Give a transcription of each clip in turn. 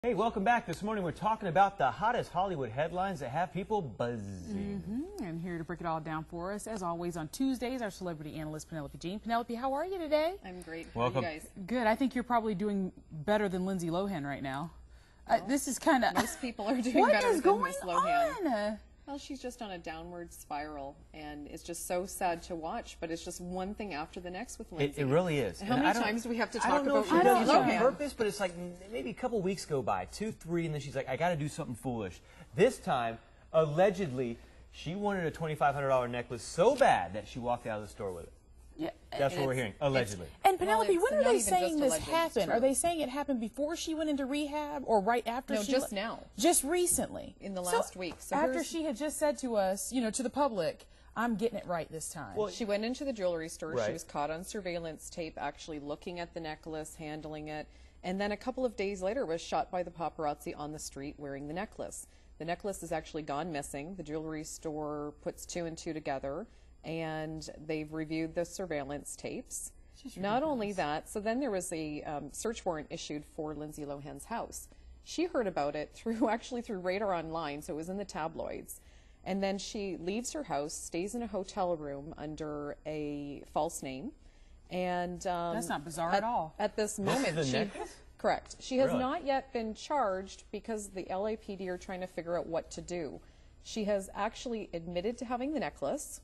Hey, welcome back. This morning we're talking about the hottest Hollywood headlines that have people buzzing. And here to break it all down for us, as always, on Tuesdays, our celebrity analyst, Penelope Jean. Penelope, how are you today? I'm great. Welcome. How are you guys? Good. I think you're probably doing better than Lindsay Lohan right now. This is kind of... Most people are doing better than Miss Lohan. What is going on? Well, she's just on a downward spiral, and it's just so sad to watch, but it's just one thing after the next with Lindsay. It really is. How many times do we have to talk about Lindsay Lindsay does it on Lohan? purpose, but it's like maybe a couple weeks go by, 2, 3, and then she's like, I got to do something foolish. This time, allegedly, she wanted a $2,500 necklace so bad that she walked out of the store with it. Yeah. That's what we're hearing, allegedly. And Penelope, Well, when are not they even saying just this alleged, it's happened? true. Are they saying it happened before she went into rehab or right after No, she... just now. Just recently. In the last week. So after she had just said to us, you know, to the public, I'm getting it right this time. Well, She went into the jewelry store. Right. She was caught on surveillance tape actually looking at the necklace, handling it, and then a couple of days later was shot by the paparazzi on the street wearing the necklace. The necklace has actually gone missing. The jewelry store puts 2 and 2 together, and they've reviewed the surveillance tapes. Not only that, so then there was a search warrant issued for Lindsay Lohan's house. She heard about it through Radar Online, so it was in the tabloids. And then she leaves her house, stays in a hotel room under a false name. And That's not bizarre at all. At this moment, This is a necklace? correct. She has Really? not yet been charged because the LAPD are trying to figure out what to do. She has actually admitted to having the necklace.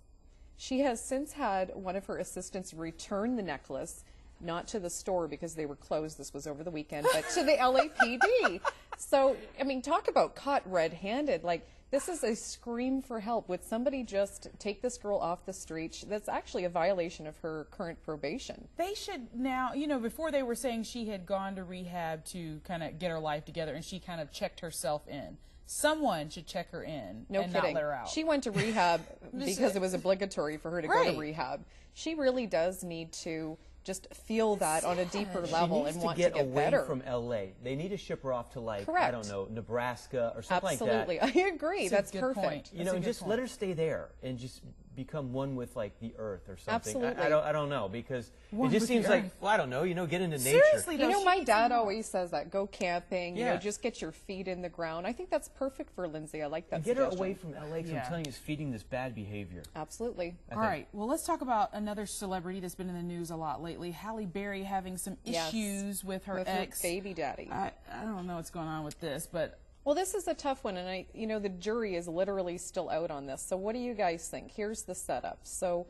She has since had one of her assistants return the necklace, not to the store because they were closed, this was over the weekend, but to the LAPD. So, I mean, talk about caught red-handed. Like, this is a scream for help. Would somebody just take this girl off the street? That's actually a violation of her current probation. They should now, you know, before they were saying she had gone to rehab to kind of get her life together and she kind of checked herself in. Someone should check her in No and kidding. not let her out. She went to rehab because it was obligatory for her to go Right. to rehab. She really does need to just feel that on a deeper level she needs and want to get get away better. from L.A. They need to ship her off to, like, I Correct. don't know, Nebraska or something Absolutely. like that. I agree. That's That's a good perfect. point. You That's know, a and good just point. let her stay there and just become one with, like, the earth or something. Absolutely. I don't know, because One it just with seems the like, earth. well, I don't know, get into nature. Seriously, You though, know, she my needs dad some- always says that. Go camping, you Yeah. know, just get your feet in the ground. I think that's perfect for Lindsay. I like that And get her suggestion. away from L.A. because Yeah. I'm telling you, it's feeding this bad behavior. Absolutely. All right, well, let's talk about another celebrity that's been in the news a lot lately. Halle Berry having some Yes. issues with her With ex. her baby daddy. I don't know what's going on with this, but Well, this is a tough one, and you know, the jury is literally still out on this. So what do you guys think? Here's the setup. So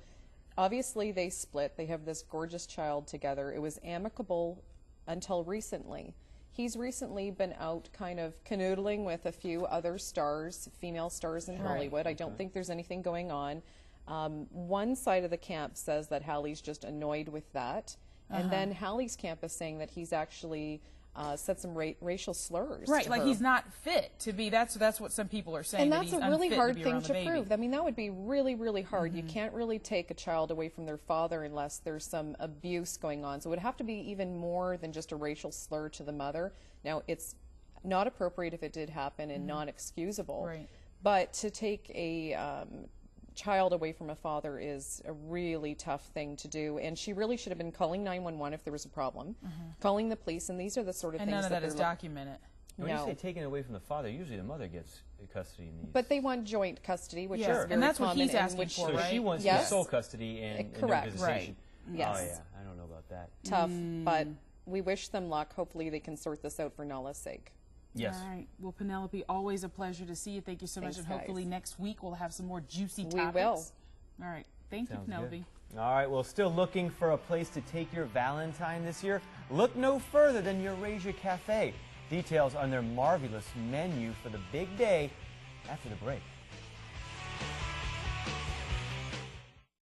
obviously they split. They have this gorgeous child together. It was amicable until recently. He's recently been out kind of canoodling with a few other stars, female stars in Hollywood. I don't think there's anything going on. One side of the camp says that Halle's just annoyed with that. And then Halle's camp is saying that he's actually said some racial slurs. right, to like her. he's not fit to be. That's what some people are saying. And that that's he's a really unfit hard be thing around to the baby. prove. I mean, that would be really, really hard. You can't really take a child away from their father unless there's some abuse going on. So it would have to be even more than just a racial slur to the mother. Now, it's not appropriate if it did happen and not excusable. Right. But to take a child away from a father is a really tough thing to do. And she really should have been calling 911 if there was a problem, calling the police, and these are the sort of And things none of that they're is look- documented. When you No. say taken away from the father, usually the mother gets custody in these. But they want joint custody, which Sure. is And very that's what common. he's and asking which for, so right? she wants Yes. sole custody and Correct. no visitation. Yes. Oh, yeah. I don't know about that. Tough, but we wish them luck. Hopefully they can sort this out for Nala's sake. Yes. All right. Well, Penelope, always a pleasure to see you. Thank you so much. Thanks, And hopefully guys. next week we'll have some more juicy We topics. will. All right. Thank you, Sounds Penelope. good. All right, well, still looking for a place to take your Valentine this year? Look no further than Eurasia Cafe. Details on their marvelous menu for the big day after the break.